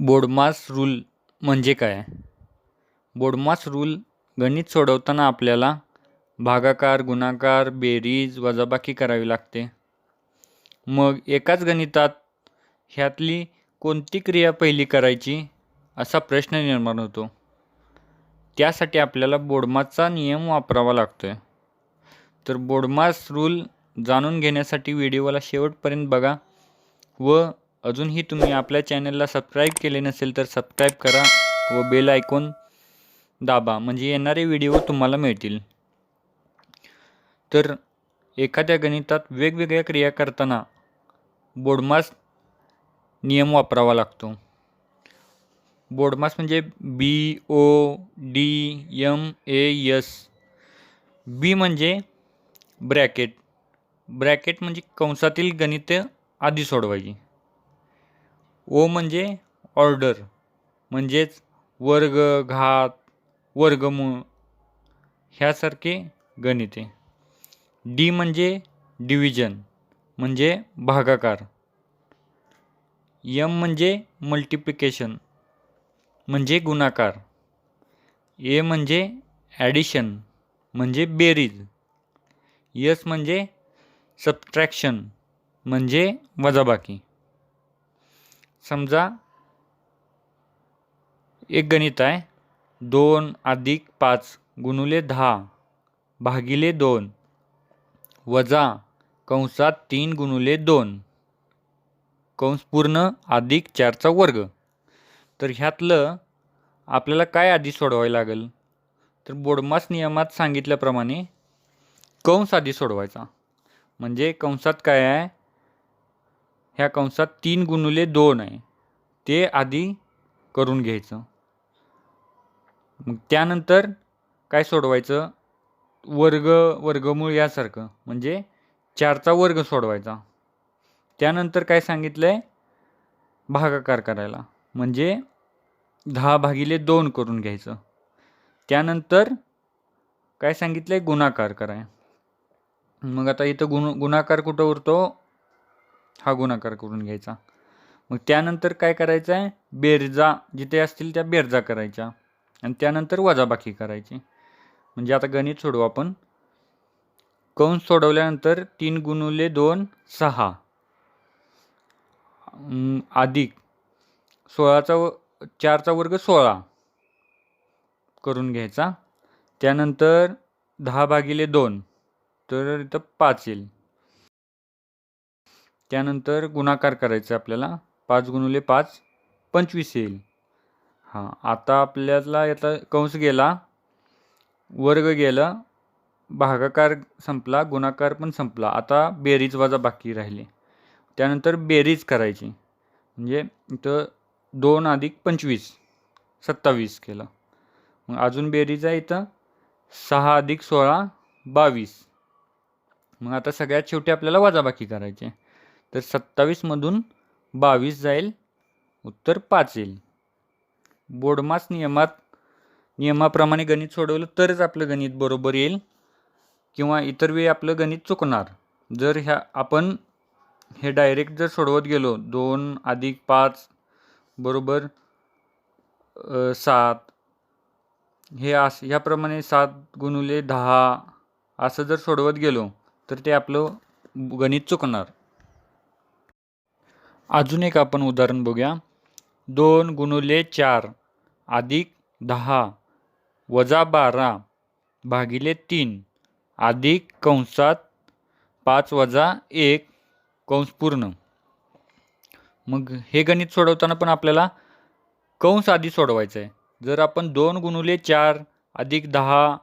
BODMAS rule म्हणजे काय? BODMAS rule गणित सोडवताना आपल्याला भागाकार, गुणाकार, बेरीज, वजाबाकी करावी लागते. मग एकाच गणितात ह्यातली कोणती क्रिया पहिली करायची असा प्रश्न निर्माण होतो. त्यासाठी आपल्याला बोडमासचा नियम वापरावा लागतोय. तर बोडमास रूल जाणून घेण्यासाठी व्हिडिओला शेवटपर्यंत बघा व अजूनही तुम्ही आपल्या चॅनलला सबस्क्राईब केले नसेल तर सबस्क्राईब करा व बेल आयकॉन दाबा, म्हणजे येणारे व्हिडिओ तुम्हाला मिळतील. तर एखाद्या गणितात वेगवेगळ्या क्रिया करताना बोडमास नियम वापरावा लागतो. बोडमास म्हणजे BODMAS. बी म्हणजे ब्रॅकेट. ब्रॅकेट म्हणजे कंसातील गणिते आधी सोडवायची. ओ म्हणजे ऑर्डर, म्हणजेच वर्ग, घात, वर्गमूळ ह्यासारखे गणिते. डी म्हणजे डिव्हिजन, म्हणजे भागाकार. एम म्हणजे मल्टिप्लिकेशन, म्हणजे गुणाकार. ए म्हणजे ॲडिशन, म्हणजे बेरीज. एस म्हणजे सबट्रॅक्शन, म्हणजे वजाबाकी. समजा एक गणित आहे, 2 + 5 गुणुले 10 भागिले 2 वजा कंसात 3 गुणुले 2 कंस पूर्ण अधिक 4चा वर्ग. तर ह्यातलं आपल्याला काय आधी सोडवायला लागेल? तर बोडमास नियमात सांगितल्याप्रमाणे कंस आधी सोडवायचा. म्हणजे कंसात काय आहे? ह्या कंसात 3 गुणुले 2 आहे, ते आधी करून घ्यायचं. मग त्यानंतर काय सोडवायचं? वर्ग, वर्गमूळ यासारखं, म्हणजे 4चा वर्ग सोडवायचा. त्यानंतर काय सांगितलं आहे? भागाकार करायला, म्हणजे 10/2 करून घ्यायचं. त्यानंतर काय सांगितलं आहे? गुणाकार कराय. मग आता इथं गुणाकार कुठं उरतो? हा गुणाकार करून घ्यायचा. मग त्यानंतर काय करायचं आहे? बेरजा जिथे असतील त्या बेरजा करायच्या आणि त्यानंतर वजाबाकी करायची. म्हणजे आता गणित सोडवू आपण. कंस सोडवल्यानंतर 3 गुणुले 2 6 अधिक 4चा वर्ग 16 करून घ्यायचा. त्यानंतर 10/2 तर इथं 5 येईल. त्यानंतर गुणाकार करायचा आपल्याला. 5 गुणुले 5 25 येईल. हां, आता आपल्याला याचा कंस गेला, वर्ग गेला, भागाकार संपला, गुणाकार पण संपला. आता बेरीज वजाबाकी राहिली. त्यानंतर बेरीज करायची, म्हणजे इथं 2 + 25 27 केलं. मग अजून बेरीज आहे इथं 6 + 16 22. मग आता सगळ्यात शेवटी आपल्याला वजाबाकी करायची. तर 27मधून 22 जाईल, उत्तर 5 येईल. बोडमास नियमाप्रमाणे गणित सोडवलं तरच आपलं गणित बरोबर येईल, किंवा इतर वेळी आपलं गणित चुकणार. जर आपण हे डायरेक्ट जर सोडवत गेलो, 2 + 5 बरोबर 7, ह्याप्रमाणे 7 गुणुले 10 असं जर सोडवत गेलो तर ते आपलं गणित चुकणार. अजून एक आपण उदाहरण बघूया. 2 गुणुले 4 अधिक 10 वजा 12 भागिले 3 अधिक कंसात 5 वजा 1 कंस पूर्ण. मग हे गणित सोडवताना पण आपल्याला कंस आधी सोडवायचं आहे. जर आपण 2 गुणुले 4 अधिक 10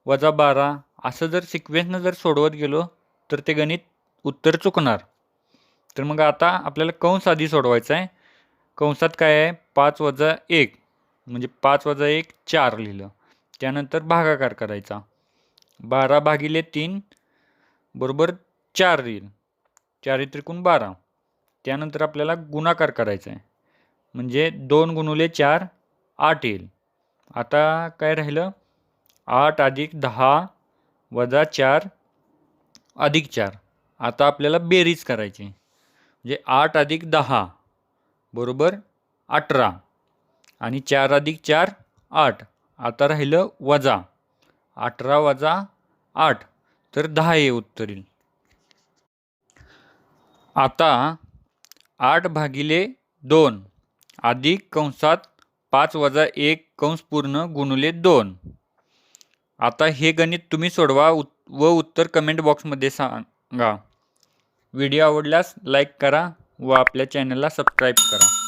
वजा 12 असं जर सिक्वेन्सनं जर सोडवत गेलो तर ते गणित उत्तर चुकणार. तर मग आता आपल्याला कंस आधी सोडवायचा आहे. कंसात काय आहे? 5 वजा 1, म्हणजे 5 वजा 1 4 लिहिलं. त्यानंतर भागाकार करायचा. 12/3 बरोबर 4 येईल. 4 त्रिकोण 12. त्यानंतर आपल्याला गुणाकार करायचा आहे, म्हणजे 2 गुणुले 4 8 येईल. आता काय राहिलं? 8 अधिक 10 वजा 4 अधिक 4. आता आपल्याला बेरीज करायची, म्हणजे 8 अधिक 10 बरोबर 18 आणि 4 अधिक 4 8. आता राहिलं वजा. 18 वजा 8 तर 10 हे उत्तर येईल. आता 8 भागिले 2 अधिक कंसात 5 वजा 1 कंस पूर्ण गुणिले 2. आता हे गणित तुम्ही सोडवा व उत्तर कमेंट बॉक्समध्ये सांगा. व्हिडिओ आवडल्यास लाईक करा व आपल्या चॅनलला सबस्क्राईब करा.